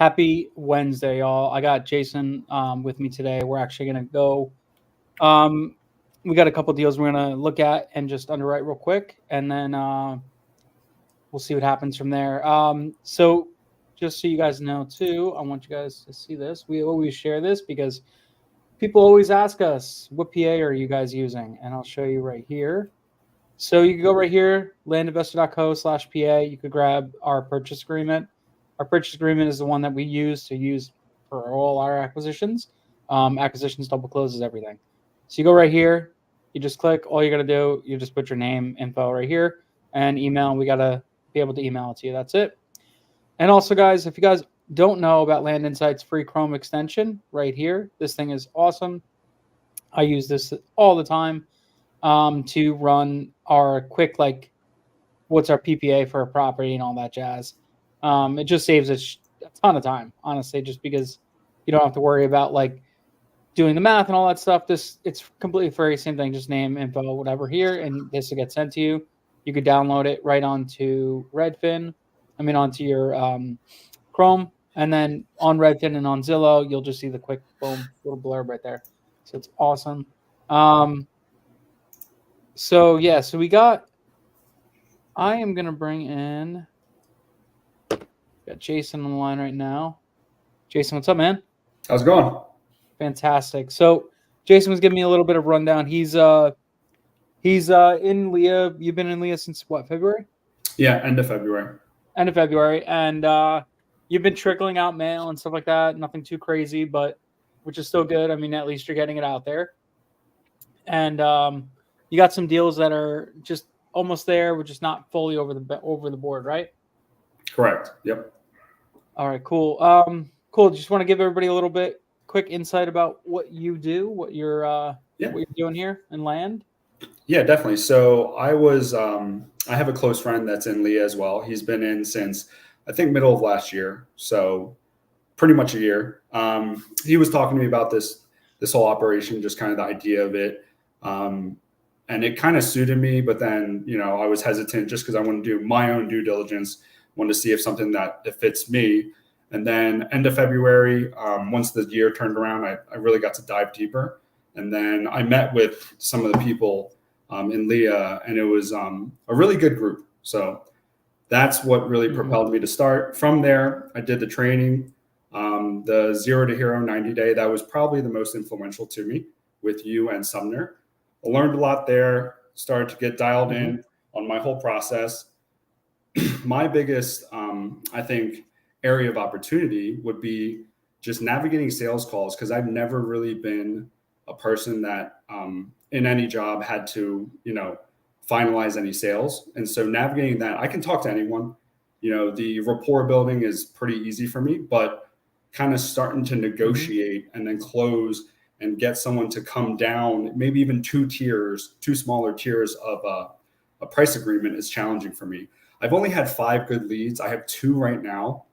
Happy Wednesday, y'all. I got Jason with me today. We're actually going to go. We got a couple deals we're going to look at and just underwrite real quick, and then we'll see what happens from there. So just so you guys know, too, I want you guys to see this. We always share this because people always ask us, what PA are you guys using? And I'll show you right here. So you can go right here, landinvestor.co/PA. You could grab our purchase agreement. Our purchase agreement is the one that we use for all our acquisitions. Acquisitions double closes everything. So you go right here, you just click. All you got to do, you just put your name, info right here, and email. We got to be able to email it to you. That's it. And also, guys, if you guys don't know about Land Insight's free Chrome extension right here, this thing is awesome. I use this all the time to run our quick, what's our PPA for a property and all that jazz. It just saves us a ton of time, honestly, just because you don't have to worry about doing the math and all that stuff. It's completely free, same thing, just name, info, whatever here, and this will get sent to you. You could download it right onto onto your Chrome, and then on Redfin and on Zillow, you'll just see the quick boom little blurb right there. So it's awesome. So I am going to bring in, got Jason on the line right now. Jason, what's up, man? How's it going? Fantastic. So Jason was giving me a little bit of rundown. He's in LIA. You've been in LIA since what, February? Yeah, end of February. End of February. And you've been trickling out mail and stuff like that. Nothing too crazy, but which is still good. I mean, at least you're getting it out there. And you got some deals that are just almost there. We're just not fully over the board, right? Correct. Yep. All right, cool. Cool. Just want to give everybody a little bit quick insight about what you do, what you're doing here in Land. Yeah, definitely. So I have a close friend that's in LIA as well. He's been in since I think middle of last year, so pretty much a year. He was talking to me about this whole operation, just kind of the idea of it. And it kind of suited me, but then, I was hesitant just because I want to do my own due diligence, wanted to see if something that fits me. And then end of February, once the year turned around, I really got to dive deeper. And then I met with some of the people in LIA, and it was a really good group. So that's what really propelled me to start. From there, I did the training, the 0 to Hero 90 day. That was probably the most influential to me with you and Sumner. I learned a lot there, started to get dialed in on my whole process. My biggest, I think, area of opportunity would be just navigating sales calls, because I've never really been a person that in any job had to, finalize any sales. And so navigating that, I can talk to anyone. The rapport building is pretty easy for me, but kind of starting to negotiate and then close and get someone to come down, maybe even two smaller tiers of a price agreement is challenging for me. I've only had 5 good leads. I have 2 right now.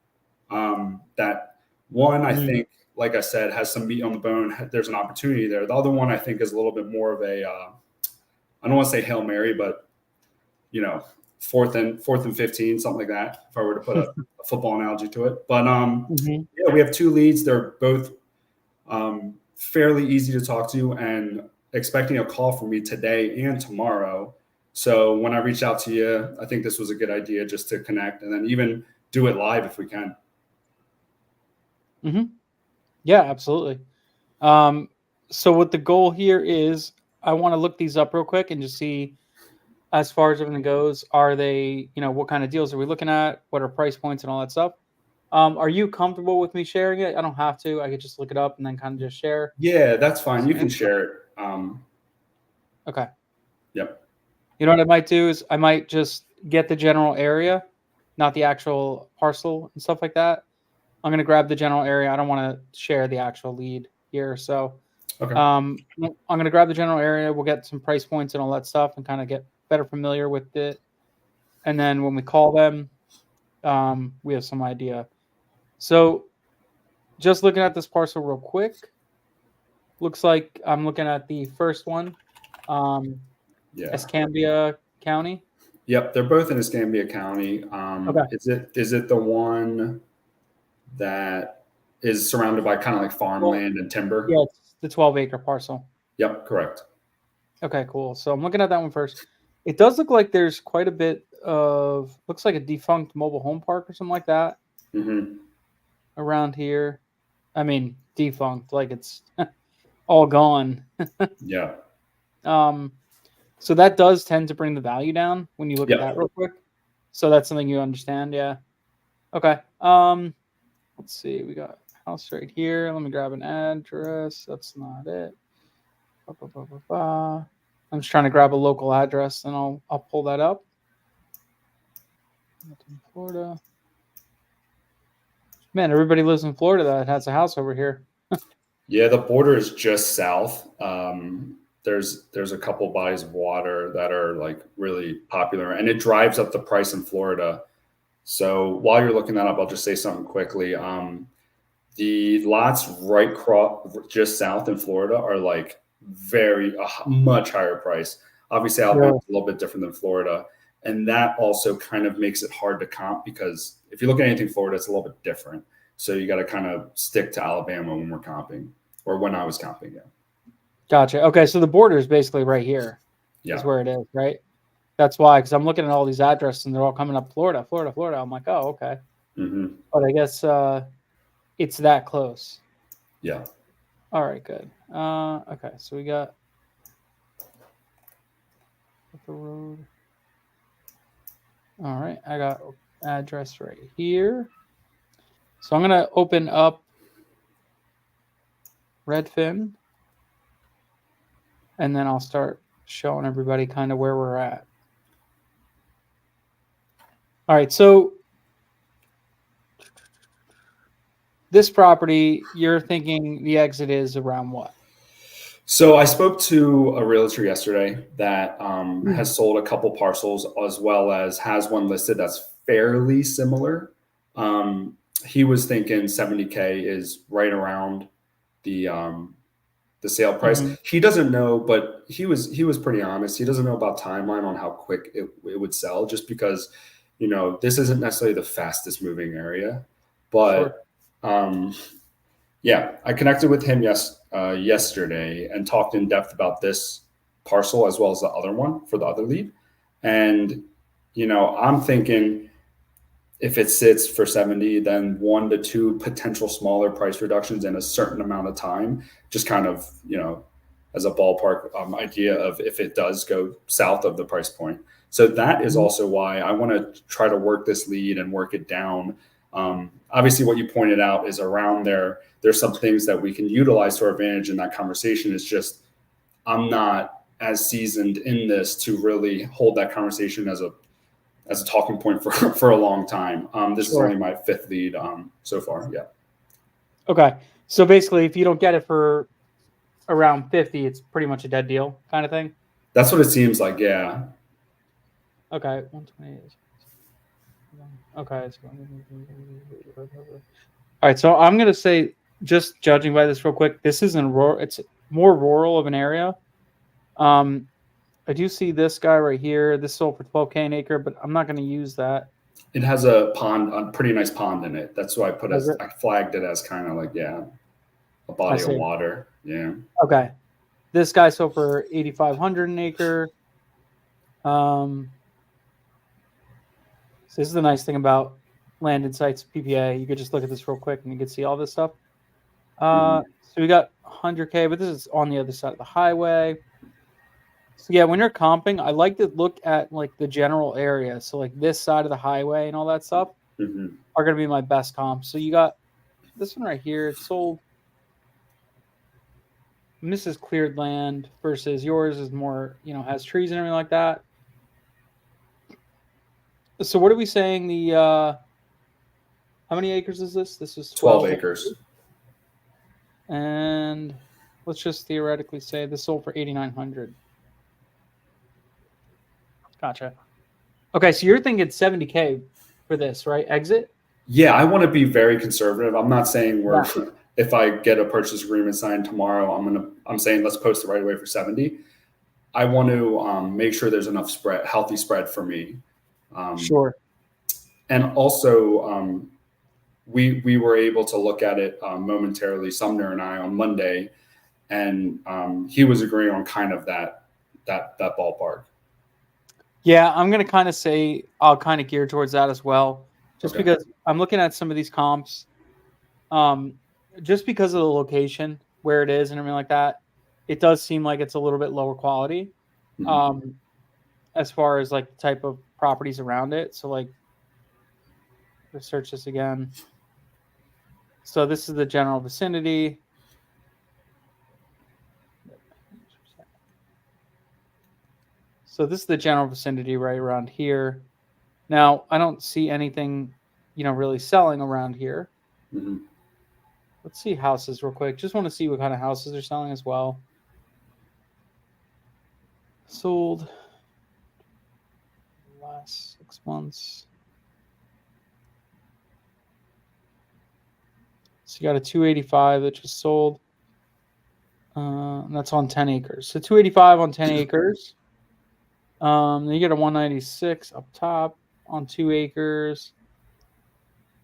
That one, I think, like I said, has some meat on the bone. There's an opportunity there. The other one, I think, is a little bit more of a, I don't want to say Hail Mary, but, fourth and 15, something like that, if I were to put a football analogy to it. But yeah, we have 2 leads. They're both fairly easy to talk to, and expecting a call from me today and tomorrow. So when I reached out to you, I think this was a good idea, just to connect and then even do it live if we can. Yeah, absolutely. So what the goal here is, I want to look these up real quick and just see, as far as everything goes, are they, what kind of deals are we looking at? What are price points and all that stuff? Are you comfortable with me sharing it? I don't have to. I could just look it up and then kind of just share. Yeah, that's fine. You can share it. Okay. Yep. You know what I might do is I might just get the general area, not the actual parcel and stuff like that. I'm going to grab the general area. I don't want to share the actual lead here. So okay. I'm going to grab the general area. We'll get some price points and all that stuff and kind of get better familiar with it. And then when we call them, we have some idea. So just looking at this parcel real quick, looks like I'm looking at the first one, Escambia County. Yep, they're both in Escambia County. Okay. Is it the one that is surrounded by kind of like farmland and timber. Yeah, it's the 12-acre parcel. Yep, correct. Okay, cool. So I'm looking at that one first. It does look like there's quite a bit of, looks like a defunct mobile home park or something like that Mm-hmm. around here. I mean, defunct, like it's all gone. Yeah. So that does tend to bring the value down when you look at Yep. that real quick. So that's something you understand, yeah. Okay. Let's see. We got a house right here. Let me grab an address. That's not it. I'm just trying to grab a local address, and I'll pull that up. Florida. Man, everybody lives in Florida that has a house over here. Yeah, the border is just south. There's a couple bodies of water that are like really popular, and it drives up the price in Florida. So while you're looking that up, I'll just say something quickly. The lots just south in Florida are like very much higher price. Obviously, Alabama's a little bit different than Florida, and that also kind of makes it hard to comp because if you look at anything Florida, it's a little bit different. So you got to kind of stick to Alabama when we're comping, or when I was comping. Yeah. Gotcha. Okay, so the border is basically right here. Yeah. Is where it is, right? That's why, because I'm looking at all these addresses and they're all coming up Florida, Florida, Florida. I'm like, oh, okay. Mm-hmm. But I guess it's that close. Yeah. All right, good. Okay, so we got the road. All right, I got address right here. So I'm gonna open up Redfin, and then I'll start showing everybody kind of where we're at. All right, so this property, you're thinking the exit is around what? So I spoke to a realtor yesterday that has sold a couple parcels as well as has one listed that's fairly similar. He was thinking 70K is right around the sale price. Mm-hmm. He doesn't know, but he was pretty honest. He doesn't know about timeline on how quick it would sell, just because this isn't necessarily the fastest moving area, but. Sure. Yeah, I connected with him yesterday and talked in depth about this parcel as well as the other one for the other lead. And, I'm thinking if it sits for 70, then 1 to 2 potential smaller price reductions in a certain amount of time, just kind of, as a ballpark idea of if it does go south of the price point. So that is also why I want to try to work this lead and work it down. Obviously, what you pointed out is around there. There's some things that we can utilize to our advantage in that conversation. It's just I'm not as seasoned in this to really hold that conversation as a talking point for a long time. This is only my 5th lead so far. Yeah. Okay. So basically, if you don't get it for around 50, it's pretty much a dead deal kind of thing? That's what it seems like, yeah. Okay, 128. Okay. All right, so I'm going to say, just judging by this real quick, this isn't rural. It's more rural of an area. I do see this guy right here. This sold for 12K an acre, but I'm not going to use that. It has a pretty nice pond in it. That's why I flagged it as kind of like, a body of water. Yeah. Okay. This guy sold for 8,500 an acre. So this is the nice thing about land insights PPA. You could just look at this real quick and you can see all this stuff. So we got 100K, but this is on the other side of the highway. So yeah, when you're comping, I like to look at like the general area. So like this side of the highway and all that stuff are going to be my best comps. So you got this one right here. It's sold. And this is cleared land versus yours is more, has trees and everything like that. So what are we saying? How many acres is this? This is 12 acres. And let's just theoretically say this sold for 8,900. Gotcha. Okay, so you're thinking 70K for this, right? Exit? Yeah, I want to be very conservative. I'm not saying if I get a purchase agreement signed tomorrow, I'm saying let's post it right away for 70. I want to make sure there's enough healthy spread for me. Sure. And also, we were able to look at it momentarily, Sumner and I, on Monday, and he was agreeing on kind of that ballpark. Yeah, I'm gonna kind of say I'll kind of gear towards that as well, just Okay. because I'm looking at some of these comps, um, just because of the location where it is and everything like that. It does seem like it's a little bit lower quality, Mhm. um, as far as like the type of properties around it. So like, let's search this again. So this is the general vicinity. So this is the general vicinity right around here. Now I don't see anything, really selling around here. Mhm. Let's see houses real quick. Just want to see what kind of houses are selling as well. Sold last 6 months. So you got a 285 that just sold. And that's on 10 acres. So 285 on 10 acres. Then you get a 196 up top on 2 acres.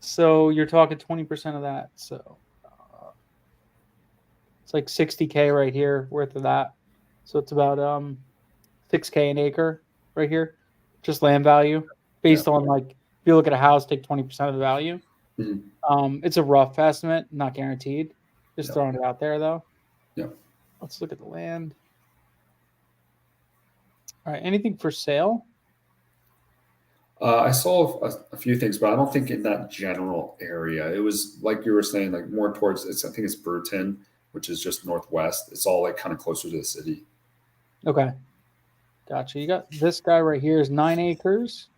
So you're talking 20% of that. So it's like 60K right here worth of that. So it's about 6K an acre right here, just land value Yeah. based on like if you look at a house, take 20% of the value. Mhm. It's a rough estimate, not guaranteed. Just Yeah. throwing it out there though. Yeah. Let's look at the land. All right, anything for sale? I saw a few things, but I don't think in that general area. It was like you were saying, like more towards I think it's Burton, which is just northwest. It's all like kind of closer to the city. Okay, gotcha. You got this guy right here is 9 acres.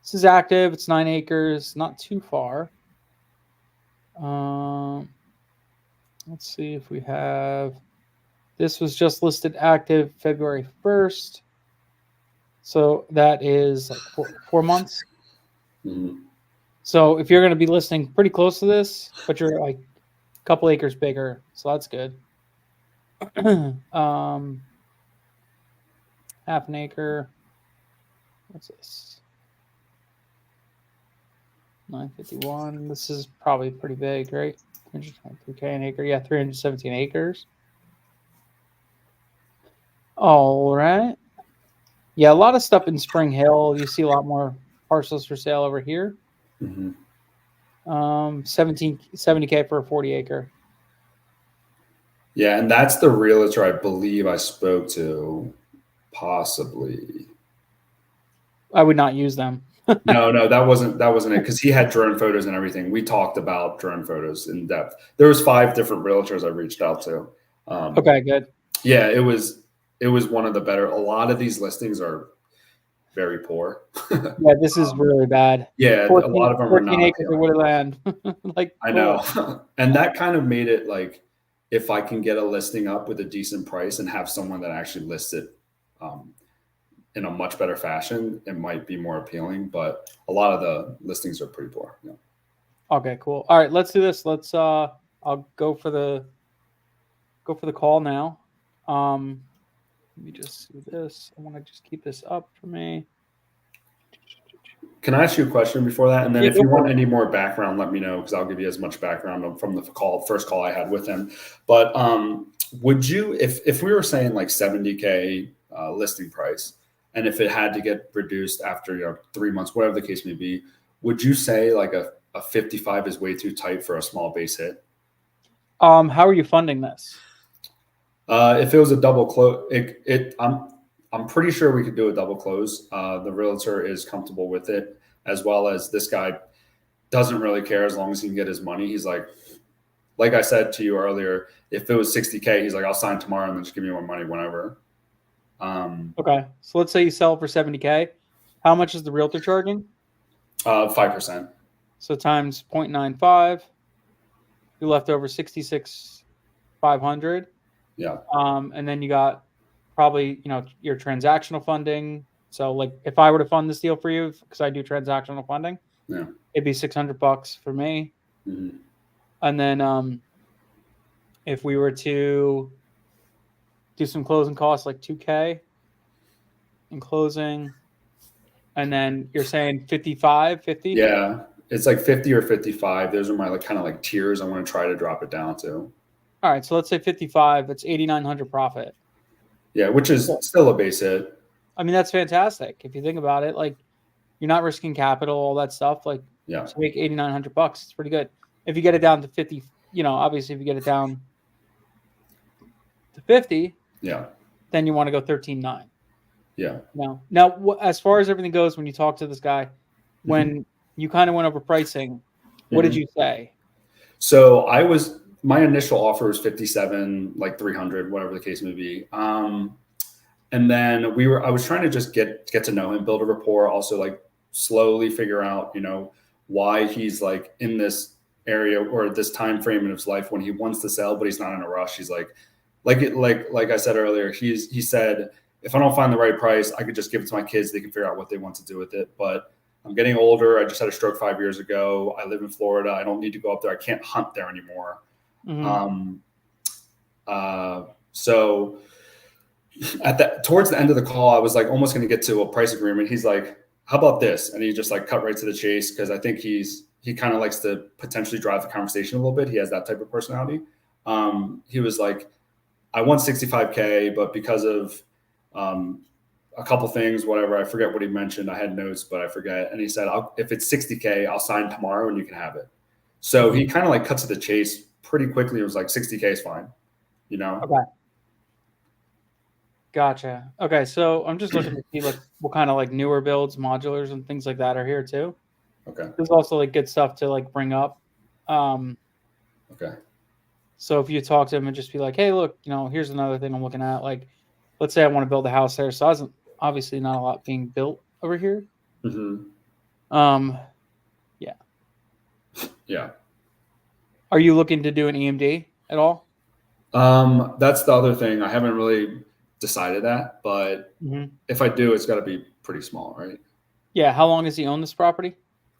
This is active. It's 9 acres, not too far. Um, let's see if we have. This was just listed active February 1st. So that is like 4 months. Mhm. So if you're going to be listing pretty close to this, but you're like a couple acres bigger, so that's good. Half an acre. What's this? 951. This is probably pretty big, right? 323K an acre. Yeah, 317 acres. All right. Yeah, a lot of stuff in Spring Hill. You see a lot more parcels for sale over here. Mhm. 70K for a 40 acre. Yeah, and that's the realtor I believe I spoke to, possibly. I would not use them. No, that wasn't it because he had drone photos and everything. We talked about drone photos in depth. There was 5 different realtors I reached out to. Okay, good. Yeah, it was one of the better. A lot of these listings are very poor. Yeah, this is really bad. Yeah, a 14, lot of them are 14 not acres of appealing. wooded land. Like, I cool. know. And that kind of made it like if I can get a listing up with a decent price and have someone that actually lists it um, in a much better fashion, it might be more appealing. But a lot of the listings are pretty poor. Yeah. Okay, cool. All right, let's do this. I'll go for the call now. Let me just do this. I want to just keep this up for me. Can I ask you a question before that? And then Yeah, if go you for want it. any more background, let me know because I'll give you as much background from the first call I had with him. But would you, if we were saying like 70K listing price, and if it had to get reduced after 3 months, whatever the case may be, would you say like a 55 is way too tight for a small base hit? How are you funding this? If it was a double close, I'm pretty sure we could do a double close. The realtor is comfortable with it, as well as this guy doesn't really care as long as he can get his money. He's like I said to you earlier, if it was 60K, he's like, I'll sign tomorrow and then just give me my money whenever. Okay, so let's say you sell for 70K. How much is the realtor charging? 5%. So times 0.95, you're left over 66,500. Yeah. And then you got probably your transactional funding. So like if I were to fund this deal for you, because I do transactional funding, Yeah. it'd be $600 for me. Mm-hmm. And then if we were to do some closing costs like 2K in closing, and then you're saying 55, 50? Yeah. it's like 50 or 55. Those are my like kind of like tiers. I want to try to drop it down to. All right, so let's say 55. It's 8,900 profit. Yeah, which is Cool. still a base hit. I mean, that's fantastic if you think about it. Like, you're not risking capital, all that stuff. Like, Yeah, to make 8,900 bucks, it's pretty good. If you get it down to 50, obviously, if you get it down to 50, yeah, then you want to go 13.9. yeah. Now, as far as everything goes, when you talk to this guy, Hmm. when you kind of went over pricing, what did Hmm. you say? So my initial offer was 57, like 300, whatever the case may be. And then I was trying to just get to know him, build a rapport, also like slowly figure out, why he's like in this area or this time frame in his life when he wants to sell, but he's not in a rush. He's like I said earlier, he said, if I don't find the right price, I could just give it to my kids. They can figure out what they want to do with it. But I'm getting older. I just had a stroke 5 years ago. I live in Florida. I don't need to go up there. I can't hunt there anymore. Mm-hmm. Um, so towards the end of the call, I was like almost going to get to a price agreement. He's like, how about this? And he just like cut right to the chase because I think he kind of likes to potentially drive the conversation a little bit. He has that type of personality. He was like, I want 65K, but because of a couple things, whatever, I forget what he mentioned. I had notes, but I forget. And he said, if it's 60K, I'll sign tomorrow and you can have it. So Mm-hmm. he kind of like cut to the chase pretty quickly. It was like 60K is fine, Okay. Gotcha. Okay, so I'm just looking to see like what kind of like newer builds, modulars, and things like that are here too. Okay. There's also like good stuff to like bring up. Um, Okay. so if you talk to him and just be like, "Hey, look, here's another thing I'm looking at." Like, let's say I want to build a house there, so obviously not a lot being built over here. Mm-hmm. Yeah. Yeah. Are you looking to do an EMD at all? That's the other thing. I haven't really decided that, but Mm-hmm. if I do, it's got to be pretty small, right? Yeah. How long has he owned this property?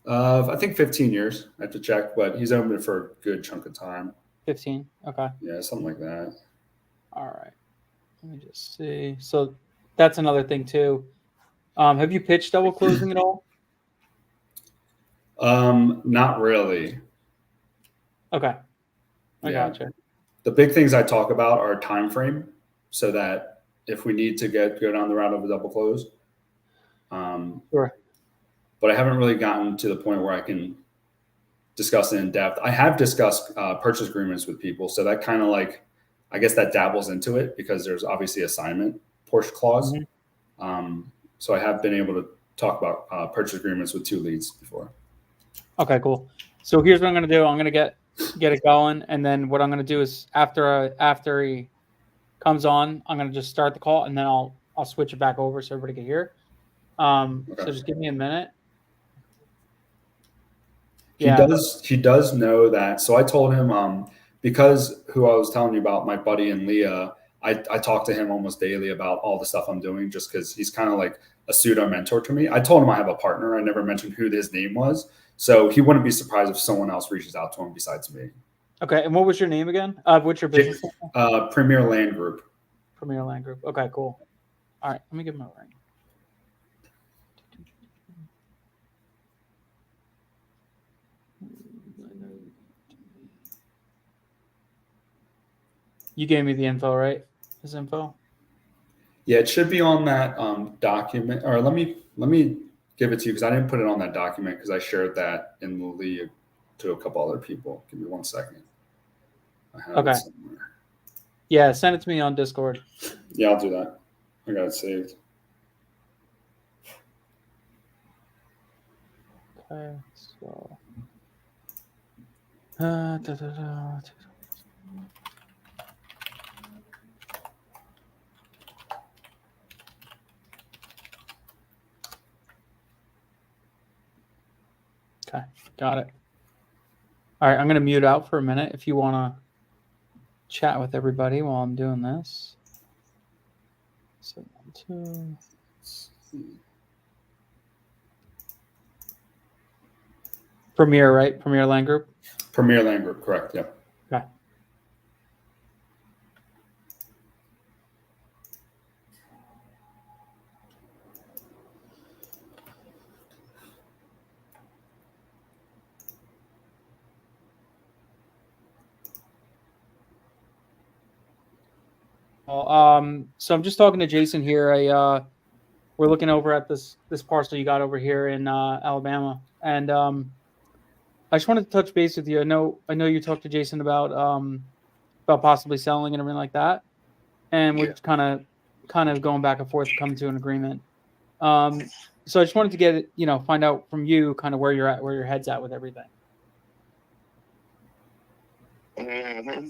I think 15 years. I have to check, but he's owned it for a good chunk of time. 15. Okay. Yeah, something like that. All right. Let me just see. So that's another thing too. Have you pitched double closing at all? Not really. Okay. I Yeah. gotcha. The big things I talk about are time frame, so that if we need to go down the route of a double close. Sure. But I haven't really gotten to the point where I can discuss it in depth. I have discussed purchase agreements with people, so that kind of like, I guess that dabbles into it because there's obviously assignment portion clause. Mm-hmm. So I have been able to talk about purchase agreements with 2 leads before. Okay, cool. So here's what I'm gonna do. I'm gonna get it going, and then what I'm gonna do is after he comes on, I'm gonna just start the call, and then I'll switch it back over so everybody can hear. Okay. So just give me a minute. He Yeah. does know that. So I told him because who I was telling you about, my buddy in LIA, I talk to him almost daily about all the stuff I'm doing just because he's kind of like a pseudo mentor to me. I told him I have a partner. I never mentioned who his name was. So he wouldn't be surprised if someone else reaches out to him besides me. Okay. And what was your name again? What's your business name? Premier Land Group. Premier Land Group. Okay, cool. All right. Let me give him a ring. You gave me the info, right? His info. Yeah, it should be on that document. Or let me give it to you because I didn't put it on that document because I shared that in the lead to a couple other people. Give me 1 second. I have Okay. it somewhere. Yeah, send it to me on Discord. Yeah, I'll do that. I got it saved. Okay, so. Da, da, da. Okay, got it. All right, I'm going to mute out for a minute if you want to chat with everybody while I'm doing this. 712. Premier, right? Premier Land Group? Premier Land Group, correct. Yep. Okay. So I'm just talking to Jason here. We're looking over at this parcel you got over here in Alabama, and I just wanted to touch base with you. I know you talked to Jason about possibly selling and everything like that, and we're Yeah. just kind of going back and forth, coming to an agreement. Um, so I just wanted to find out from you kind of where you're at, where your head's at with everything. Mm-hmm.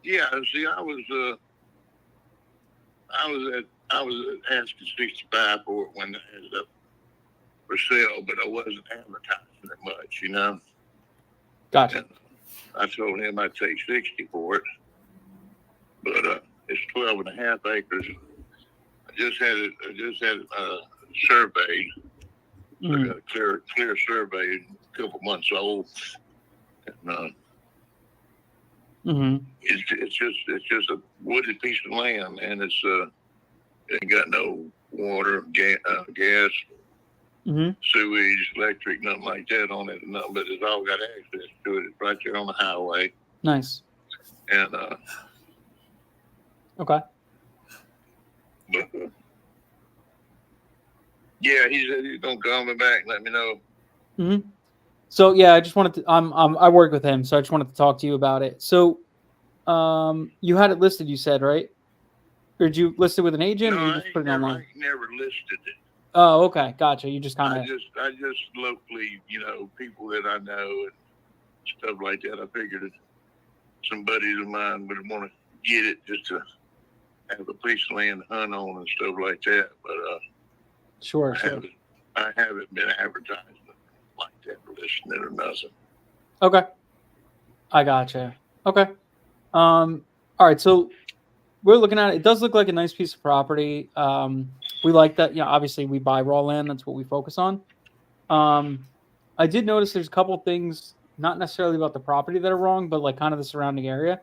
Yeah. See, I was asking 65 for it when it ended up for sale, but I wasn't advertising it much, you know. Gotcha. And I told him I'd take 60 for it, but it's 12 and a half acres. I just had it surveyed. So I got a clear survey, a couple months old, and it's just a wooded piece of land, and it ain't got no water, gas, sewage, electric, nothing like that on it. Nothing, but it's all got access to it. It's right there on the highway. Nice. And okay. But, yeah, he said he's gonna call me back and let me know. So yeah, I just wanted to. I work with him, so I just wanted to talk to you about it. So, you had it listed, you said, right? Or did you list it with an agent, No, or you just put it online? I never listed it. Oh, okay, gotcha. You just kind of. I just locally, people that I know and stuff like that. I figured that some buddies of mine would want to get it just to have a piece of land to hunt on and stuff like that. But sure. I haven't been advertising like that, listing it or nothing. Okay, I gotcha. Okay. All right. So we're looking at it. It does look like a nice piece of property. We like that. Obviously we buy raw land. That's what we focus on. I did notice there's a couple things, not necessarily about the property that are wrong, but like kind of the surrounding area.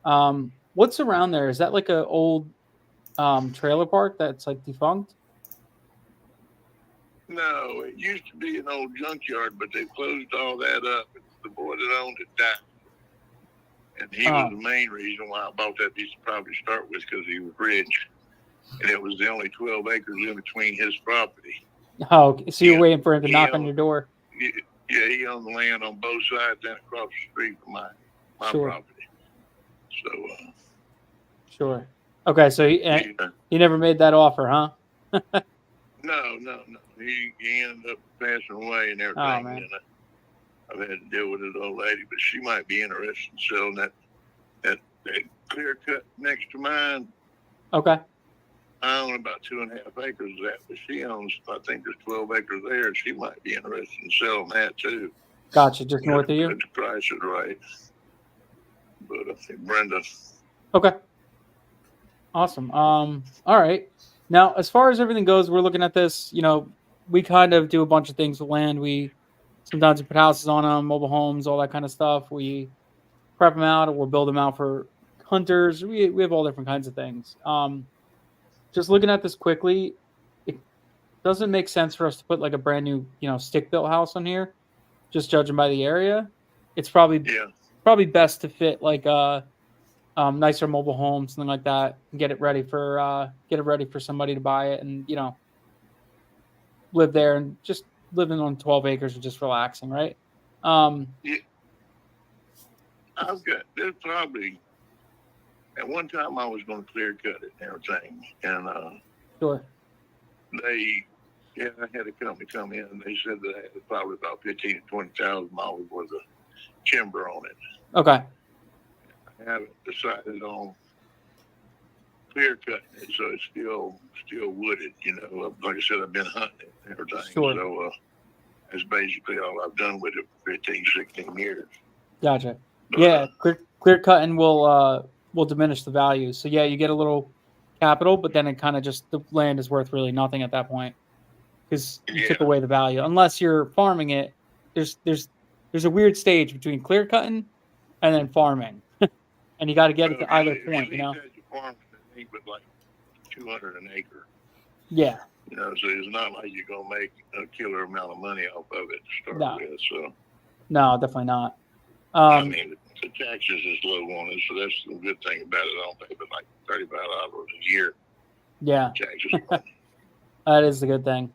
What's around there? Is that like an old trailer park that's like defunct? No, it used to be an old junkyard, but they closed all that up. The boy that owned it died. And he was the main reason why I bought that piece of property to start with, because he was rich. And it was the only 12 acres in between his property. Oh, okay. So you're waiting for him to knock on your door? Yeah, he owned the land on both sides and across the street from my property. So, sure. Okay, so he never made that offer, huh? No. He ended up passing away and everything. Oh, man. And I've had to deal with his old lady, but she might be interested in selling that clear cut next to mine. Okay. I own about 2.5 acres of that, but she owns, I think there's 12 acres there, and she might be interested in selling that too. Gotcha, just north of you? If the price is right. But I think Brenda. Okay. Awesome. All right. Now, as far as everything goes, we're looking at this, we kind of do a bunch of things with land. Sometimes we put houses on them, mobile homes, all that kind of stuff. We prep them out, or we'll build them out for hunters. We have all different kinds of things. Just looking at this quickly, it doesn't make sense for us to put like a brand new, stick-built house on here. Just judging by the area, it's probably best to fit like a nicer mobile home, something like that, and get it ready for somebody to buy it, and live there and just living on 12 acres and just relaxing, right? Yeah. There's probably, at one time I was going to clear cut it and everything, and sure. I had a company come in and they said that I had probably about 15,000 to 20,000 miles worth of timber on it. Okay. I haven't decided on clear cutting it, so it's still wooded. Like I said, I've been hunting and everything. Sure. So that's basically all I've done with it for 15, 16 years. Gotcha. But, clear cutting will diminish the value. So yeah, you get a little capital, but then it kind of just, the land is worth really nothing at that point, because you took away the value. Unless you're farming it, there's a weird stage between clear cutting and then farming, and you got to get it to either point. Farming, I think, with like 200 an acre. Yeah. You know, so it's not like you're gonna make a killer amount of money off of it to start No. with. So No, definitely not. I mean, the taxes is low on it, so that's the good thing about it. I don't pay but like $35 a year Yeah, taxes. that is the good thing.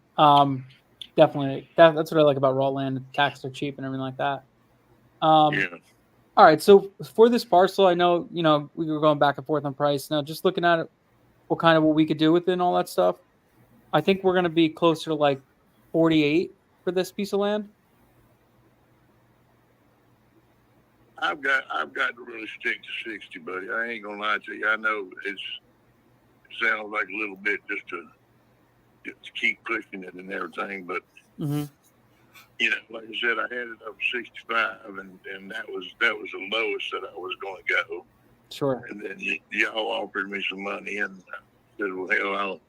Definitely. That's what I like about raw land. Taxes are cheap and everything like that. Yeah. All right. So for this parcel, I know, we were going back and forth on price. Now, just looking at it, what we could do with it and all that stuff, I think we're going to be closer to like 48 for this piece of land. I've got to really stick to 60, buddy. I ain't gonna lie to you. I know it sounds like a little bit just to keep pushing it and everything, but Mm-hmm. you know, like I said, I had it up 65, and that was the lowest that I was going to go. Sure. And then y'all offered me some money, and I said, well, hell,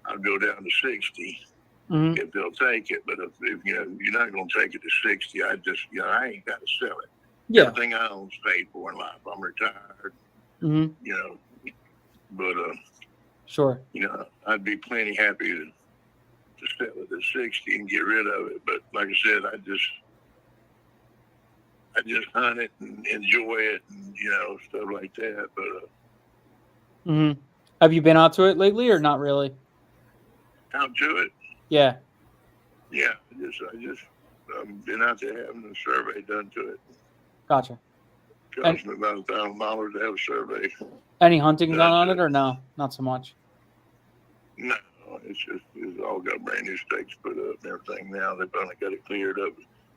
I'll go down to 60 if they'll take it. But if you're not going to take it to 60, I just I ain't got to sell it. Yeah. Everything I own's paid for in life. I'm retired. Mm-hmm. You know, but Sure. I'd be plenty happy to sell it at 60 and get rid of it. But like I said, I just hunt it and enjoy it and stuff like that. But Have you been out to it lately or not really? out to it, Yeah. yeah. I just been out there having a survey done to it. Gotcha. Cost me about $1,000 to have a survey. Any hunting done on it or no? Not so much. No, it's all got brand new stakes put up and everything now. They've only got it cleared up.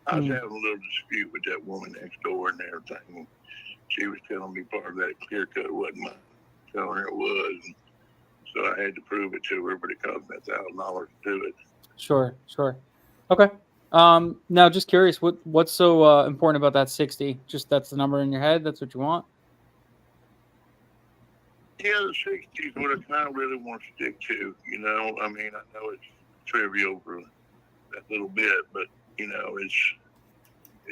I was having a little dispute with that woman next door and everything. She was telling me part of that clear cut wasn't mine. Telling her it was. And so I had to prove it to her, but it cost me $1,000 to do it. Sure. Okay. Now just curious, what's so important about that 60? Just that's the number in your head? That's what you want? Yeah, the 60 is what I kind of really want to stick to. I mean, I know it's trivial for that little bit, but it's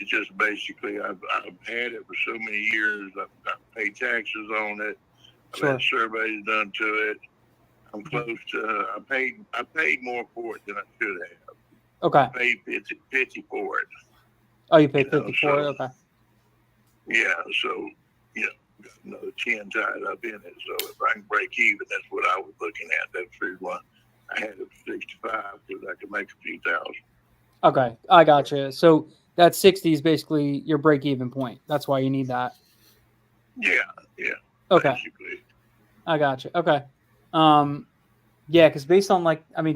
just basically I've had it for so many years. I've paid taxes on it. I've had surveys done to it. I'm close to. I paid more for it than I should have. Okay. I paid 50 for it. Oh, you paid 50 for it. Okay. Yeah. So got another 10 tied up in it. So if I can break even, that's what I was looking at. That's the reason I had it for 65 because I could make a few thousand. Okay, I gotcha. So that 60 is basically your break-even point. That's why you need that. Yeah. Okay. Basically. I gotcha. Okay. Yeah, because based on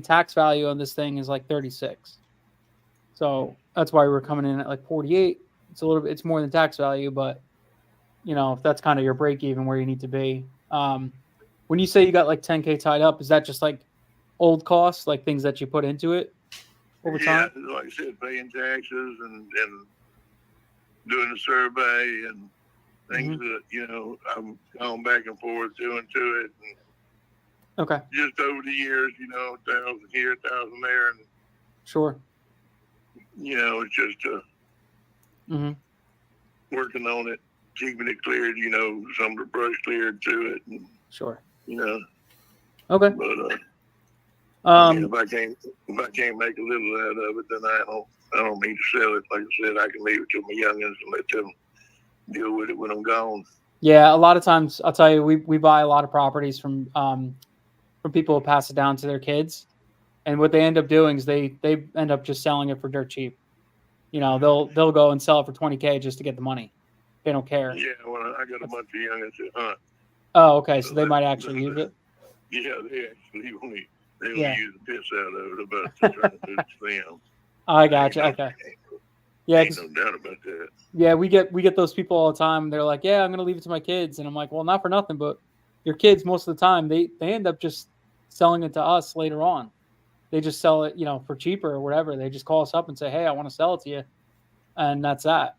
tax value on this thing is like 36. So that's why we're coming in at like 48. It's more than tax value, but if that's kind of your break-even where you need to be. When you say you got like 10K tied up, is that just like old costs, like things that you put into it over time? Yeah, like I said, paying taxes and doing the survey and things that I'm going back and forth doing to it. And okay. Just over the years, 1,000 here, 1,000 there, and sure. It's just working on it, keeping it cleared. Some of the brush cleared to it. And, sure. Okay. But if I can't make a little out of it, then I don't need to sell it. Like I said, I can leave it to my youngins and let them deal with it when I'm gone. Yeah, a lot of times I'll tell you, we buy a lot of properties from people who pass it down to their kids, and what they end up doing is they end up just selling it for dirt cheap. They'll go and sell it for 20K just to get the money. They don't care. Yeah, well, I got a bunch of youngins that hunt. Oh, okay, so they might actually use it. Yeah, they only use the piss out of it about trying to do the them. I gotcha. Okay. Yeah, ain't no doubt about that. Yeah, we get those people all the time. They're like, "Yeah, I'm gonna leave it to my kids," and I'm like, "Well, not for nothing, but your kids most of the time they end up just selling it to us later on. They just sell it, for cheaper or whatever. They just call us up and say, "Hey, I want to sell it to you," and that's that.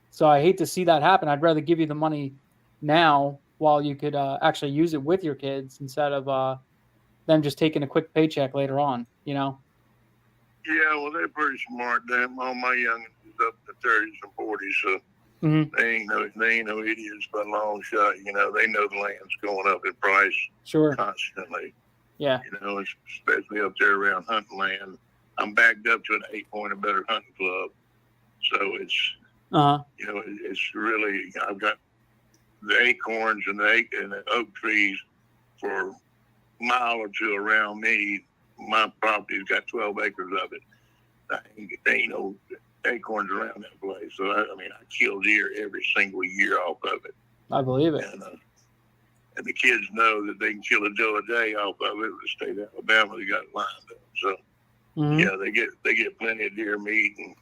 So I hate to see that happen. I'd rather give you the money now while you could actually use it with your kids instead of them just taking a quick paycheck later on. Yeah, well, they're pretty smart. All my youngins is up in the 30s and 40s, so they ain't no idiots by a long shot. They know the land's going up in price constantly. Yeah. Especially up there around hunting land. I'm backed up to an 8 point or better hunting club. So it's, it's really, I've got the acorns and the oak trees for a mile or two around me. My property's got 12 acres of it. There ain't no acorns around that place. So, I kill deer every single year off of it. I believe it. And the kids know that they can kill a doe a day off of it. The state of Alabama, they got it lined up. So, they get plenty of deer meat and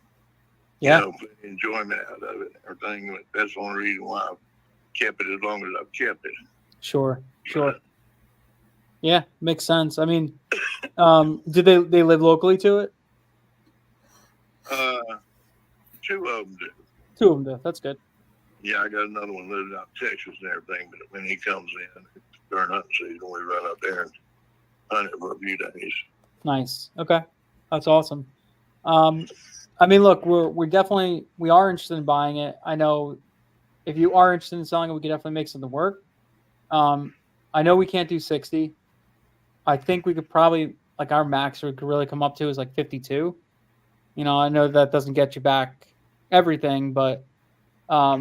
plenty of enjoyment out of it and everything. That's the only reason why I've kept it as long as I've kept it. Sure. Yeah, makes sense. I mean, do they live locally to it? 2 of them do. 2 of them do. That's good. Yeah, I got another one lives out in Texas and everything, but when he comes in during hunting season, we run up there and hunt it for a few days. Nice. Okay. That's awesome. I mean, look, we are interested in buying it. I know if you are interested in selling it, we could definitely make something work. I know we can't do 60. I think we could probably, like, our max we could really come up to is like 52. I know that doesn't get you back everything, but well,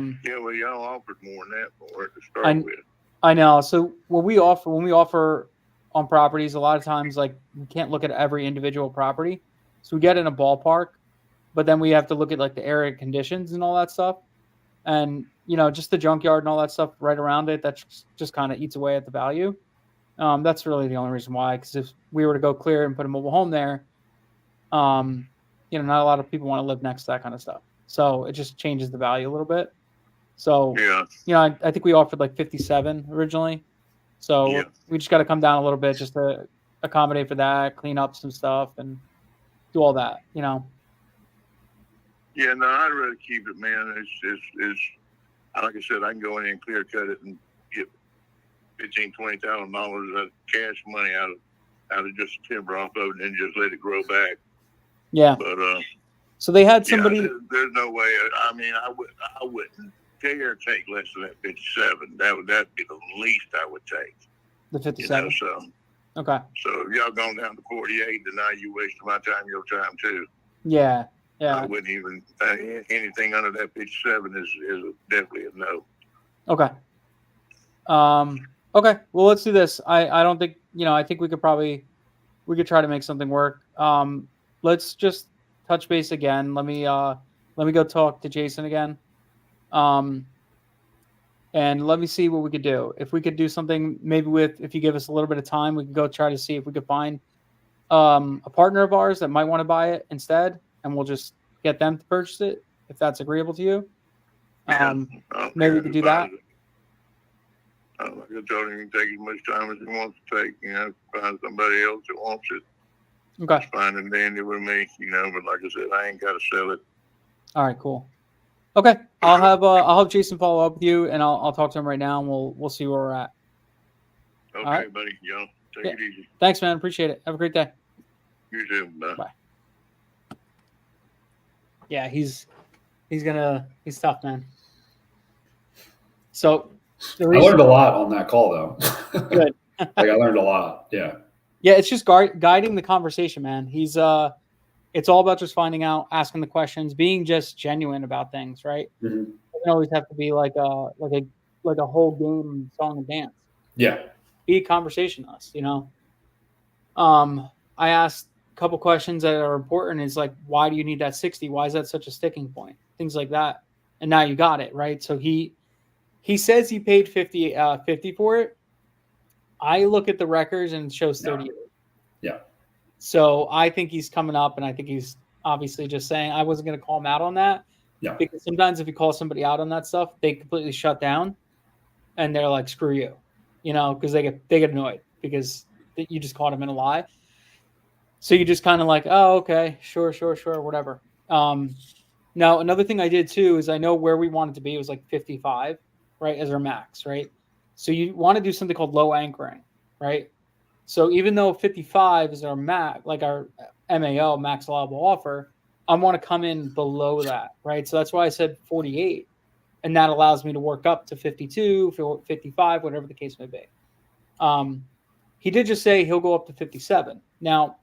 y'all offered more than that for it to start with. I know. So when we offer on properties, a lot of times, like, we can't look at every individual property, so we get in a ballpark, but then we have to look at like the area conditions and all that stuff, and just the junkyard and all that stuff right around it. That just kind of eats away at the value. That's really the only reason why. Because if we were to go clear and put a mobile home there, not a lot of people want to live next to that kind of stuff. So it just changes the value a little bit. So, I think we offered like 57 originally. So we just got to come down a little bit just to accommodate for that, clean up some stuff and do all that, Yeah, no, I'd rather keep it, man. It's like I said, I can go in and clear cut it and get $15,000-$20,000 of cash money out of just timber off of it and then just let it grow back. Yeah. But so they had somebody. There's no way. I wouldn't dare take less than that 57. That'd be the least I would take. The 57. Okay. So if y'all gone down to 48, then now you wasting my time, your time too. Yeah. I wouldn't even anything under that 57 is definitely a no. Okay. Okay. Well, let's do this. I don't think I think we could try to make something work. Let's just touch base again. Let me go talk to Jason again. And let me see what we could do. If we could do something, maybe if you give us a little bit of time, we could go try to see if we could find a partner of ours that might want to buy it instead, and we'll just get them to purchase it if that's agreeable to you. Maybe we could do that. Like I told him, you can take as much time as he wants to take. Find somebody else that wants it. Okay. It's fine and dandy with me, but like I said, I ain't got to sell it. All right, cool. Okay, I'll have Jason follow up with you, and I'll talk to him right now, and we'll see where we're at. Okay, right. buddy. Take it easy. Thanks, man. Appreciate it. Have a great day. You too. Bye. Yeah, he's tough, man. So I learned a lot on that call, though. Good. I learned a lot. Yeah. Yeah, it's just guiding the conversation, man. He's it's all about just finding out, asking the questions, being just genuine about things, right? Mm-hmm. It doesn't always have to be like a whole game, song and dance. Yeah. Be a conversationalist, I asked a couple questions that are important. Is like, why do you need that 60? Why is that such a sticking point? Things like that. And now you got it, right? So he says he paid 50 for it. I look at the records and it shows 38. Yeah. So I think he's coming up, and I think he's obviously just saying, I wasn't going to call him out on that. Yeah. Because sometimes if you call somebody out on that stuff, they completely shut down and they're like, screw you, because they get annoyed because you just caught them in a lie. So you just kind of like, oh, okay, sure, whatever. Now, another thing I did too is I know where we wanted to be. It was like 55, right, as our max, right? So you want to do something called low anchoring, right? So even though 55 is our max, like our MAO, max allowable offer, I want to come in below that, right? So that's why I said 48, and that allows me to work up to 52, 55, whatever the case may be. he did just say he'll go up to 57. Now,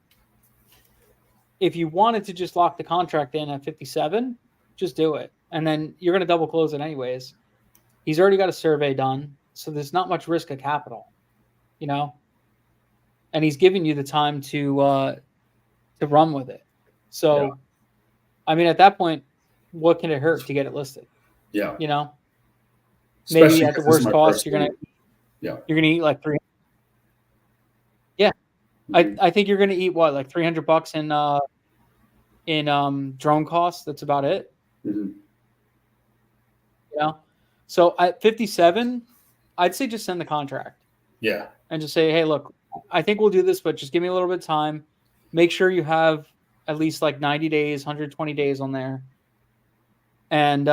if you wanted to just lock the contract in at 57, just do it. And then you're going to double close it anyways. He's already got a survey done, so there's not much risk of capital, you know? And he's giving you the time to run with it. So, Yeah. I mean, at that point, what can it hurt to get it listed? Yeah. You know? Especially Maybe at the 'cause this is worst my cost, first you're gonna Yeah. eat like 300. Yeah. Mhm. I think you're gonna eat what, like $300 in drone costs. That's about it. Mhm. You know? So at 57, I'd say just send the contract Yeah. and just say, hey, look, I think we'll do this, but just give me a little bit of time. Make sure you have at least like 90 days, 120 days on there. And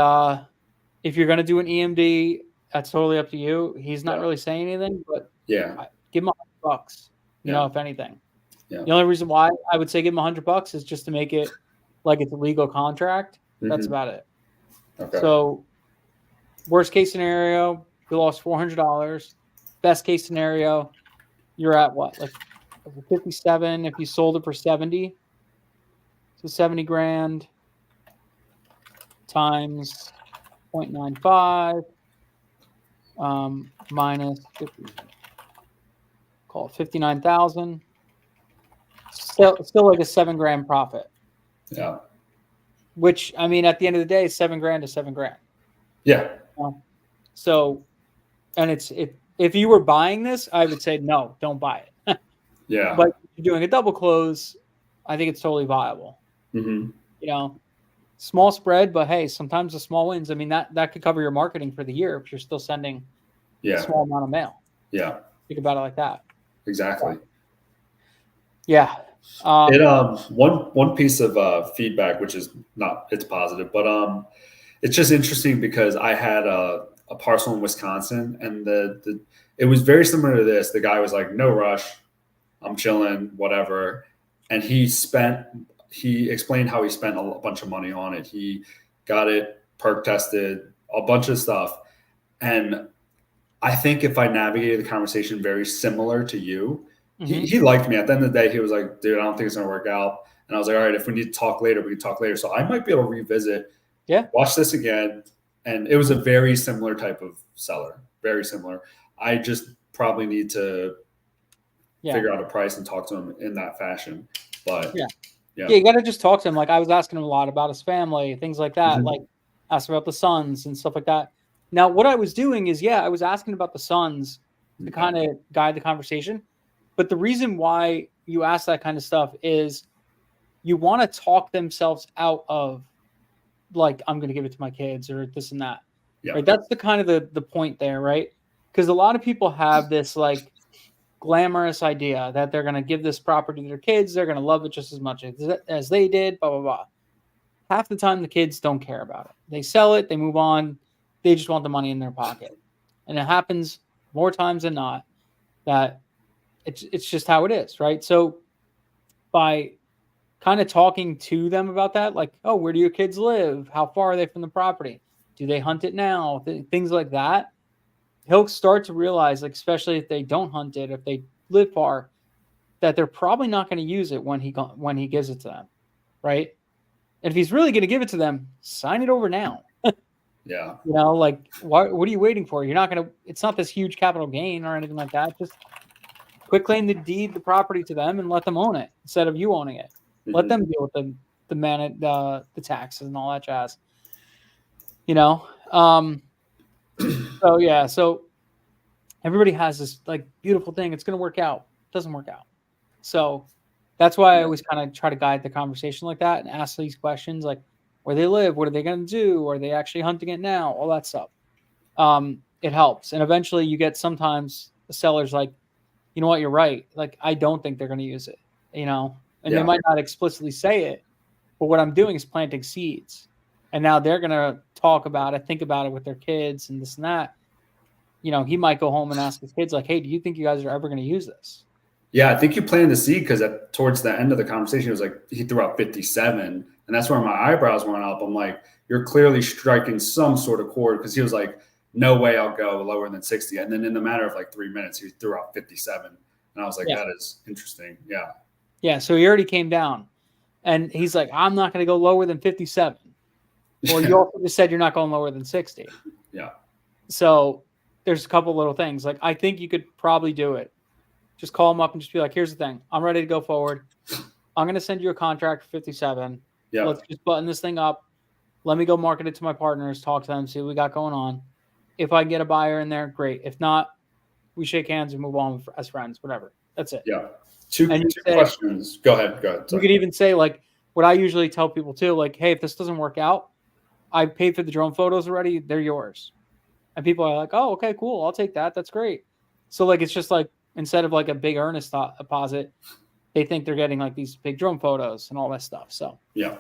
if you're gonna do an EMD, that's totally up to you. He's not Yeah. really saying anything, but Yeah. give him $100, you Yeah. know, if anything. Yeah. The only reason why I would say give him $100 is just to make it like it's a legal contract. That's Mhm. about it. Okay. So, worst case scenario, you lost $400. Best case scenario, you're at what, like 57 if you sold it for 70. So 70 grand times 0.95 minus 50, call it 59,000. Still like a 7 grand profit. Yeah. Which, I mean, at the end of the day, 7 grand is 7 grand. Yeah. So, and if you were buying this, I would say no, don't buy it. Yeah. But if you're doing a double close, I think it's totally viable. Mhm. You know, small spread, but hey, sometimes the small wins. I mean, that could cover your marketing for the year if you're still sending a Yeah. small amount of mail. Yeah. Think about it like that. Exactly. Yeah. One piece of feedback, which is it's positive, but it's just interesting because I had a parcel in Wisconsin, and it was very similar to this. The guy was like, "No rush, I'm chilling, whatever," and he explained how he spent a bunch of money on it. He got it perk tested, a bunch of stuff, and I think if I navigated the conversation very similar to you, he liked me. At the end of the day, he was like, dude, I don't think it's going to work out. And I was like, all right, if we need to talk later, we can talk later. So I might be able to revisit, watch this again. And it was a very similar type of seller, very similar. I just probably need to figure out a price and talk to him in that fashion. But yeah, you got to just talk to him. Like I was asking him a lot about his family, things like that. Like ask about the sons and stuff like that. Now, what I was doing is, I was asking about the sons to kind of guide the conversation. But the reason why you ask that kind of stuff is you want to talk themselves out of, like, I'm going to give it to my kids or this and that. Yeah. Right? That's the kind of the point there, right? Because a lot of people have this, like, glamorous idea that they're going to give this property to their kids. They're going to love it just as much as they did, blah, blah, blah. Half the time, the kids don't care about it. They sell it. They move on. They just want the money in their pocket. And it happens more times than not that it's just how it is, right? So by kind of talking to them about that, like, oh, where do your kids live? How far are they from the property? Do they hunt it now? Things like that. He'll start to realize, like, especially if they don't hunt it, if they live far, that they're probably not going to use it when he gives it to them, right? And if he's really going to give it to them, sign it over now. Yeah. You know, like, what are you waiting for? You're not going to, it's not this huge capital gain or anything like that. Just quit claim the deed, the property to them and let them own it instead of you owning it. Let them deal with the taxes and all that jazz. You know? So everybody has this, like, beautiful thing. It's going to work out. It doesn't work out. So that's why I always kind of try to guide the conversation like that and ask these questions, like, where they live, what are they going to do? Are they actually hunting it now? All that stuff. It helps. And eventually you get sometimes the seller's like, you know what, you're right. Like, I don't think they're going to use it, you know, and they might not explicitly say it, but what I'm doing is planting seeds. And now they're going to talk about it, think about it with their kids and this and that. You know, he might go home and ask his kids, like, hey, do you think you guys are ever going to use this? Yeah, I think you planted the seed because towards the end of the conversation, it was like he threw out 57. And that's where my eyebrows went up. I'm like, you're clearly striking some sort of chord, because he was like, no way I'll go lower than 60. And then in the matter of like 3 minutes, he threw out 57. And And I was like, Yeah. that is interesting. Yeah. Yeah. So he already came down, and he's like, I'm not going to go lower than 57. Well, you also just said you're not going lower than 60. Yeah. So there's a couple little things. Like, I think you could probably do it. Just call him up and just be like, here's the thing. I'm ready to go forward. I'm going to send you a contract for 57. Yeah. Let's just button this thing up. Let me go market it to my partners, talk to them, see what we got going on. If I can get a buyer in there, great. If not, we shake hands and move on as friends, whatever. That's it. Yeah. Two say, questions. Go ahead. Sorry. You could even say, like, what I usually tell people too, like, hey, if this doesn't work out, I paid for the drone photos already. They're yours. And people are like, oh, okay, cool. I'll take that. That's great. So, like, it's just like, instead of like a big earnest deposit, they think they're getting like these big drone photos and all that stuff. So, yeah.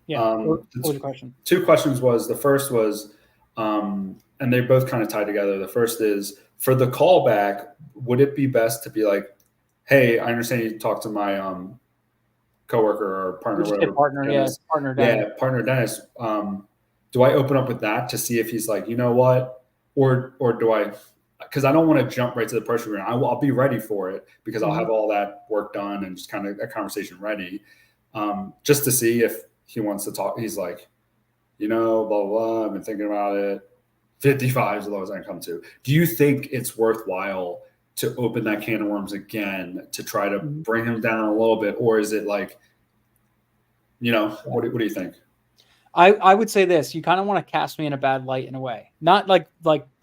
What was your question? Two questions was, the first was, and they both kind of tie together. The first is, for the callback, would it be best to be like, hey, I understand you talked to my coworker or partner, whatever. Partner, Dennis. partner Dennis. Yeah, partner Dennis. Do I open up with that to see if he's like, you know what, or do I? Because I don't want to jump right to the purchase agreement. I'll be ready for it because I'll have all that work done and just kind of that conversation ready, just to see if he wants to talk. He's like, you know, blah, blah, blah. I've been thinking about it. 55 is the lowest I can come to. Do you think it's worthwhile to open that can of worms again to try to bring him down a little bit? Or is it like, you know, what do you think? I would say this. You kind of want to cast me in a bad light in a way. Not like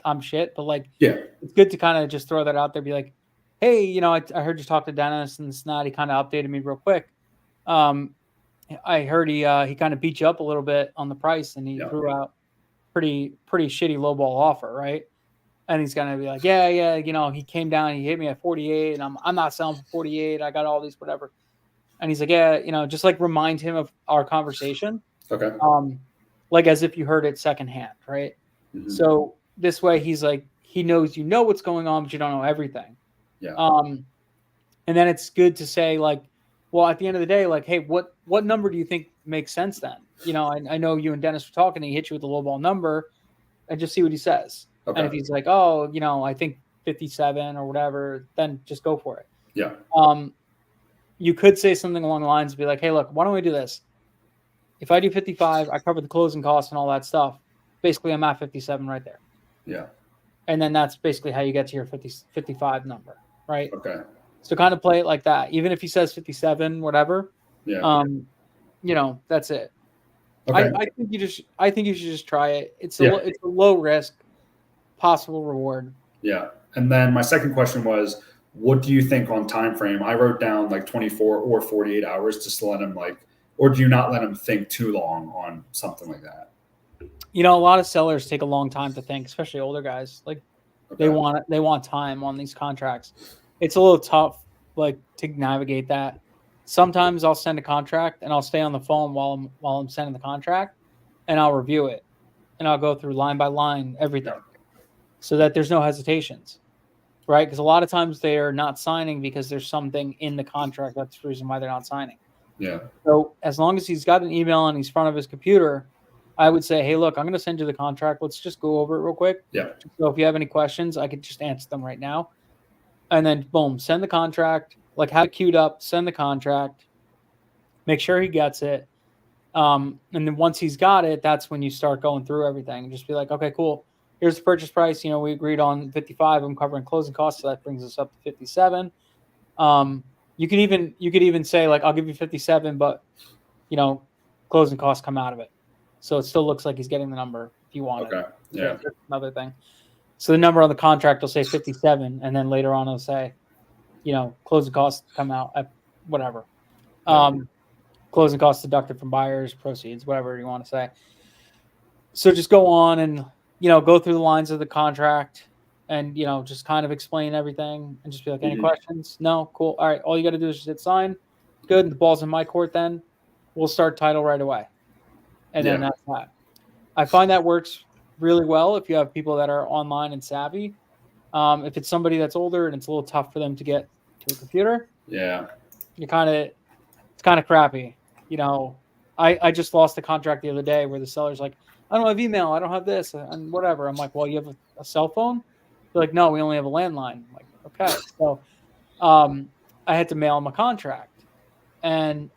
I'm shit, but like, yeah, it's good to kind of just throw that out there. Be like, hey, you know, I heard you talk to Dennis and this not. He kind of updated me real quick. I heard he kind of beat you up a little bit on the price, and he threw out pretty shitty lowball offer, right? And he's gonna be like, yeah, you know, he came down, he hit me at 48, and I'm not selling for 48. I got all these whatever. And he's like, yeah, you know, just like remind him of our conversation. Okay. Like as if you heard it secondhand, right? Mm-hmm. So this way, he's like, he knows you know what's going on, but you don't know everything. Yeah. And then it's good to say like, well, at the end of the day, like, hey, what number do you think makes sense then? You know, I know you and Dennis were talking, and he hit you with a lowball number, and just see what he says. Okay. And if he's like, oh, you know, I think 57 or whatever, then just go for it. Yeah. You could say something along the lines of be like, hey, look, why don't we do this? If I do 55, I cover the closing costs and all that stuff. Basically, I'm at 57 right there. Yeah. And then that's basically how you get to your 55 number, right? Okay. So kind of play it like that. Even if he says 57, whatever. Yeah. You know, that's it. Okay. I think you should just try it. It's a low risk, possible reward. Yeah. And then my second question was, what do you think on time frame? I wrote down like 24 or 48 hours just to let him or do you not let him think too long on something like that? You know, a lot of sellers take a long time to think, especially older guys. Like they want time on these contracts. It's a little tough, like, to navigate that. Sometimes I'll send a contract and I'll stay on the phone while I'm sending the contract, and I'll review it, and I'll go through line by line everything, so that there's no hesitations, right? Because a lot of times they are not signing because there's something in the contract that's the reason why they're not signing. Yeah. So as long as he's got an email and he's in front of his computer, I would say, hey, look, I'm going to send you the contract. Let's just go over it real quick. Yeah. So if you have any questions, I could just answer them right now. And then, boom, send the contract. Like, have it queued up, send the contract. Make sure he gets it. And then once he's got it, that's when you start going through everything. Just be like, okay, cool. Here's the purchase price. You know, we agreed on 55. I'm covering closing costs, so that brings us up to 57. You could even say, like, I'll give you 57, but, you know, closing costs come out of it. So it still looks like he's getting the number if you want it. Yeah. So another thing. So the number on the contract will say 57, and then later on it'll say, you know, closing costs come out at whatever. Closing costs deducted from buyers, proceeds, whatever you want to say. So just go on and, you know, go through the lines of the contract and, you know, just kind of explain everything and just be like, any questions? No? Cool. All right. All you got to do is just hit sign. Good. The ball's in my court then. We'll start title right away. And then that's that. I find that works really well if you have people that are online and savvy. If it's somebody that's older and it's a little tough for them to get to a computer, it's kind of crappy. You know, I just lost a contract the other day where the seller's like, I don't have email, I don't have this, and whatever. I'm like, well, you have a cell phone? They're like, no, we only have a landline. I'm like, okay. So I had to mail him a contract. And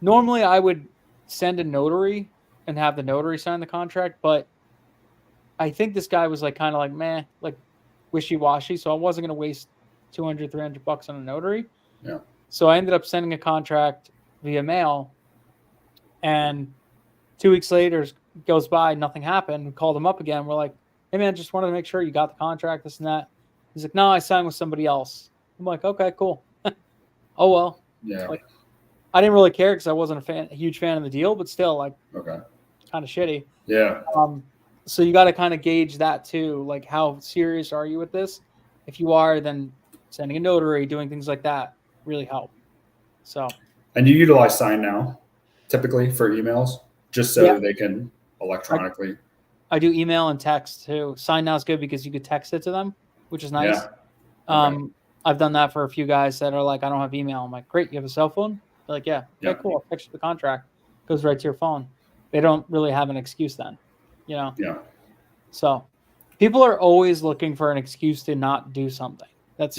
normally I would send a notary and have the notary sign the contract, but I think this guy was like kind of like meh, like wishy-washy, so I wasn't going to waste 200, $300 on a notary. Yeah. So I ended up sending a contract via mail, and 2 weeks later goes by, nothing happened. We called him up again. We're like, hey man, just wanted to make sure you got the contract, this and that. He's like, no, I signed with somebody else. I'm like, okay, cool. Oh well. Yeah. Like, I didn't really care because I wasn't a huge fan of the deal, but still, like, Okay. kind of shitty. Yeah. So you got to kind of gauge that too. Like, how serious are you with this? If you are, then sending a notary, doing things like that really help. So. And you utilize Sign Now typically for emails, just so they can electronically. I do email and text too. Sign Now is good because you could text it to them, which is nice. Yeah. Okay. I've done that for a few guys that are like, I don't have email. I'm like, great, you have a cell phone? They're like, yeah. Okay, cool. I'll text you the contract. Goes right to your phone. They don't really have an excuse then, you know? Yeah. So people are always looking for an excuse to not do something. That's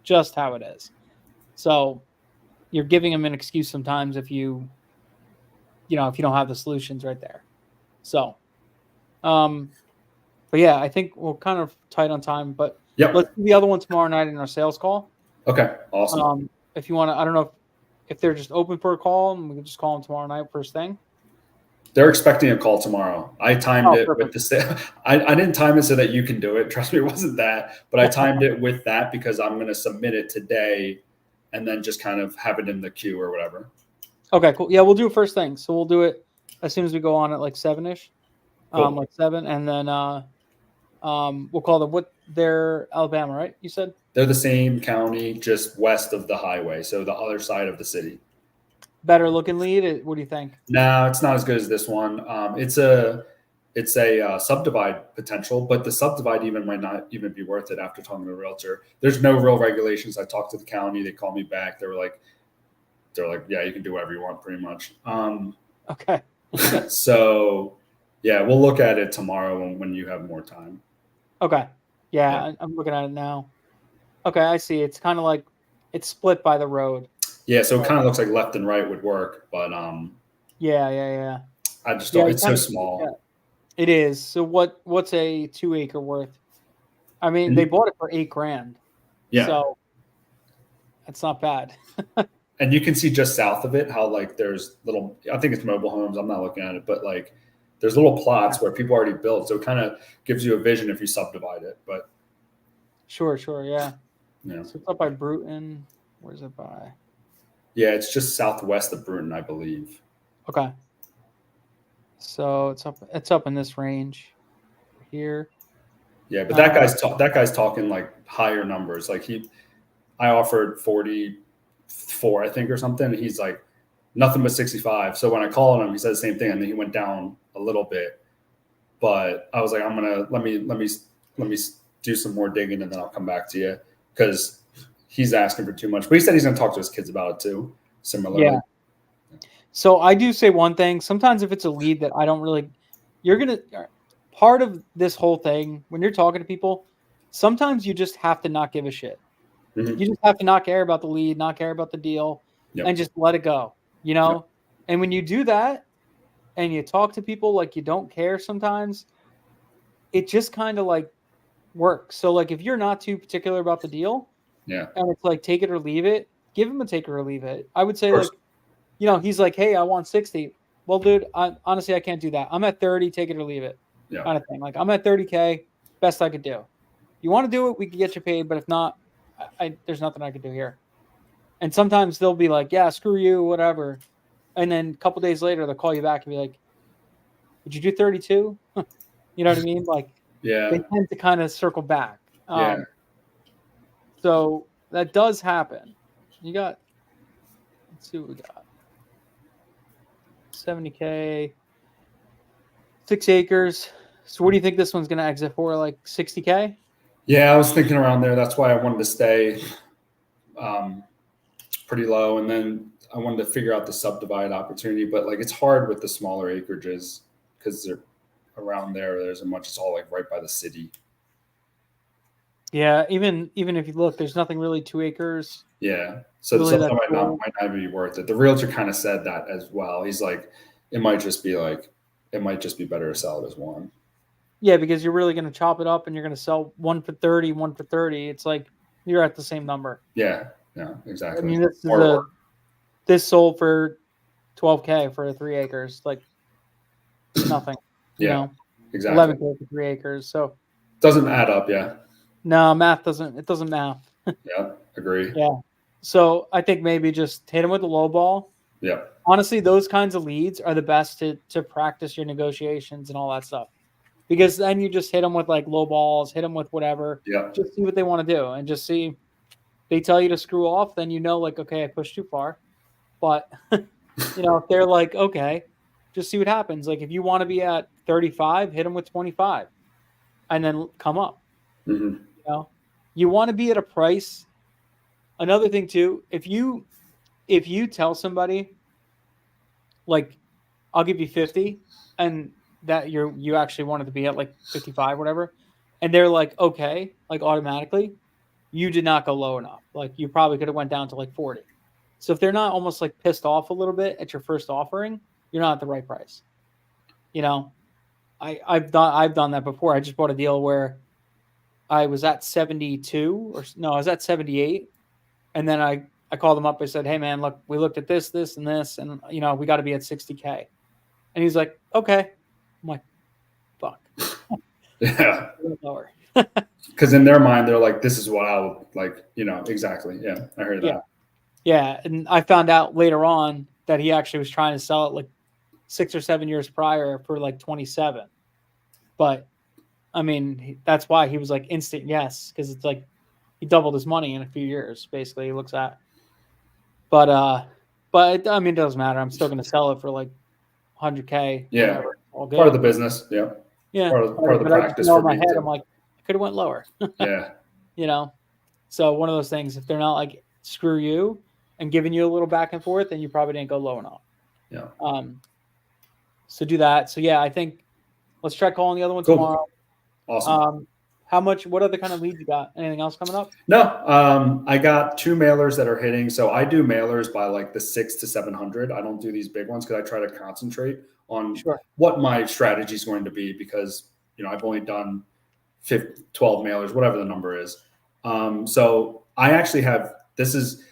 just how it is. So you're giving them an excuse sometimes if you don't have the solutions right there. So, but yeah, I think we're kind of tight on time, but let's do the other one tomorrow night in our sales call. Okay. Awesome. If you want to, I don't know if they're just open for a call, and we can just call them tomorrow night first thing. They're expecting a call tomorrow. I timed it with the I didn't time it so that you can do it. Trust me, it wasn't that, but I timed it with that because I'm going to submit it today and then just kind of have it in the queue or whatever. Okay, cool. Yeah, we'll do it first thing. So we'll do it as soon as we go on at like 7-ish, like 7, and then we'll call them. They're Alabama, right? You said they're the same county, just west of the highway, so the other side of the city. Better looking lead. What do you think? No, it's not as good as this one. It's a subdivide potential, but the subdivide might not even be worth it after talking to a realtor. There's no real regulations. I talked to the county. They called me back. They're like, yeah, you can do whatever you want, pretty much. Okay. So, yeah, we'll look at it tomorrow when you have more time. Okay. Yeah, I'm looking at it now. Okay, I see. It's kind of like it's split by the road. Yeah, so it kind of looks like left and right would work, but yeah. I just don't. It's so small. Yeah. It is. So what's a 2 acre worth? I mean, they bought it for $8,000. Yeah. So that's not bad. And you can see just south of it how like there's little. I think it's mobile homes. I'm not looking at it, but like there's little plots where people already built. So it kind of gives you a vision if you subdivide it. But sure, yeah. Yeah. So it's up by Bruton. Where's it by? Yeah, it's just southwest of Bruton, I believe. Okay. So it's up in this range here. Yeah, but that guy's talking like higher numbers. Like I offered 44, I think, or something. And he's like nothing but 65. So when I called him, he said the same thing, and then he went down a little bit. But I was like, I'm gonna let me do some more digging, and then I'll come back to you because he's asking for too much. But he said he's gonna talk to his kids about it too. Similarly. Yeah. So I do say one thing. Sometimes if it's a lead that I don't really, part of this whole thing, when you're talking to people, sometimes you just have to not give a shit. Mm-hmm. You just have to not care about the lead, not care about the deal, and just let it go, Yep. And when you do that and you talk to people like you don't care sometimes, it just kind of like works. So like if you're not too particular about the deal, and it's like take it or leave it, give him a take it or leave it. I would say like, he's like, hey, I want 60. Well, dude, honestly, I can't do that. I'm at 30, take it or leave it. Kind of thing. Like I'm at 30K, best I could do. You want to do it, we can get you paid, but if not, there's nothing I could do here. And sometimes they'll be like, yeah, screw you, whatever. And then a couple days later, they'll call you back and be like, would you do 32? You know what I mean? Like, they tend to kind of circle back. So that does happen. Let's see what we got. 70K, 6 acres. So what do you think this one's going to exit for? Like 60K? Yeah, I was thinking around there. That's why I wanted to stay pretty low. And then I wanted to figure out the subdivide opportunity. But like it's hard with the smaller acreages because they're around there. There's a bunch. It's all like right by the city. Yeah, even if you look, there's nothing really 2 acres. Yeah. So Really, something that's might cool. not be worth it. The realtor kind of said that as well. He's like, it might just be better to sell it as one. Yeah, because you're really going to chop it up and you're going to sell one for 30, one for 30. It's like you're at the same number. Yeah. Yeah. I Exactly. mean, this sold for $12K for 3 acres, like nothing. You Yeah. know, Exactly. 11K for 3 acres. So Doesn't add up. Yeah. no, it doesn't math. Yeah. Agree. Yeah. So I think maybe just hit them with the low ball. Yeah. Honestly, those kinds of leads are the best to practice your negotiations and all that stuff. Because then you just hit them with like low balls, hit them with whatever, Yeah. just see what they want to do and just see. They tell you to screw off, then you know, like, okay, I pushed too far. But if they're like, okay, just see what happens. Like if you want to be at 35, hit them with 25 and then come up. Mm-hmm. You want to be at a price. Another thing too, if you tell somebody like I'll give you 50 and that you actually wanted to be at like 55, whatever, and they're like, okay, like automatically, you did not go low enough. Like you probably could have went down to like 40. So if they're not almost like pissed off a little bit at your first offering, you're not at the right price. I've done that before. I just bought a deal where I was at 72 or no, I was at 78. And then I called him up. I said, hey man, look, we looked at this, and this, and we got to be at 60K. And he's like, okay. I'm like, fuck. Yeah. Lower. Because in their mind, they're like, this is what I would like, exactly. Yeah. I heard that. Yeah. And I found out later on that he actually was trying to sell it like 6 or 7 years prior for like 27. But I mean, that's why he was like instant yes, because it's like he doubled his money in a few years, basically, he looks at. But I mean, it doesn't matter. I'm still going to sell it for like 100K. Yeah. Whatever. All good. Part of the business. Yeah. Yeah. Part of the practice for for my me head, too. I'm like, I could have went lower. Yeah. So one of those things, if they're not like screw you and giving you a little back and forth, then you probably didn't go low enough. Yeah. So do that. So yeah, I think let's try calling the other one Cool. tomorrow. Awesome. What other kind of leads you got? Anything else coming up? No, I got 2 mailers that are hitting. So I do mailers by like the 600 to 700. I don't do these big ones because I try to concentrate on what my strategy is going to be because, I've only done 12 mailers, whatever the number is. So I actually this is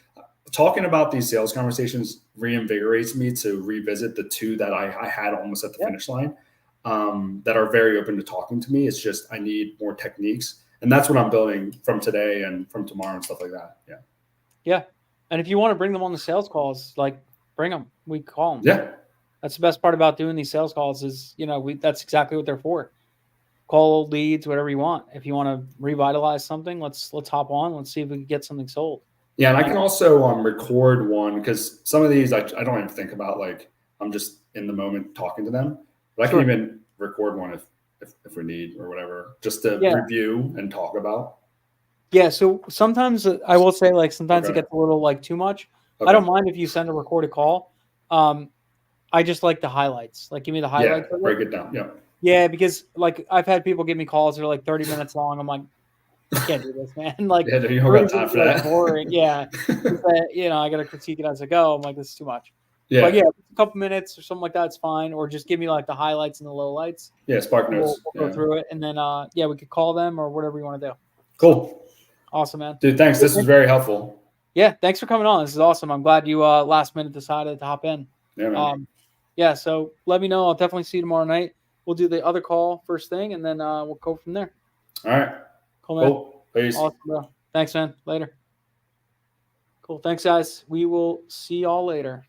talking about these sales conversations reinvigorates me to revisit the 2 that I had almost at the finish line. That are very open to talking to me. It's just I need more techniques, and that's what I'm building from today and from tomorrow and stuff like that. Yeah, yeah. And if you want to bring them on the sales calls, like bring them. We call them. Yeah, that's the best part about doing these sales calls is that's exactly what they're for. Call old leads, whatever you want. If you want to revitalize something, let's hop on. Let's see if we can get something sold. Yeah, and I can also record one because some of these I don't even think about. Like I'm just in the moment talking to them. But I can even record one if we need or whatever, just to review and talk about. Yeah, so sometimes I will say like sometimes it gets a little like too much. Okay. I don't mind if you send a recorded call. I just like the highlights. Like give me the highlights. Yeah, break it down. Yeah. Yeah, because like I've had people give me calls that are like 30 minutes long. I'm like, I can't do this, man. Like you don't got time for that. Boring. Yeah. I got to critique it as I go. I'm like, this is too much. Yeah. But yeah, a couple minutes or something like that, it's fine. Or just give me like the highlights and the lowlights. Yeah, spark notes. We'll go through it, and then we could call them or whatever you want to do. Cool. Awesome, man. Dude, thanks. This was very helpful. Yeah, thanks for coming on. This is awesome. I'm glad you last minute decided to hop in. Yeah, man. So let me know. I'll definitely see you tomorrow night. We'll do the other call first thing, and then we'll go from there. All right. Cool, man. Cool. Peace. Awesome, bro. Thanks, man. Later. Cool. Thanks, guys. We will see y'all later.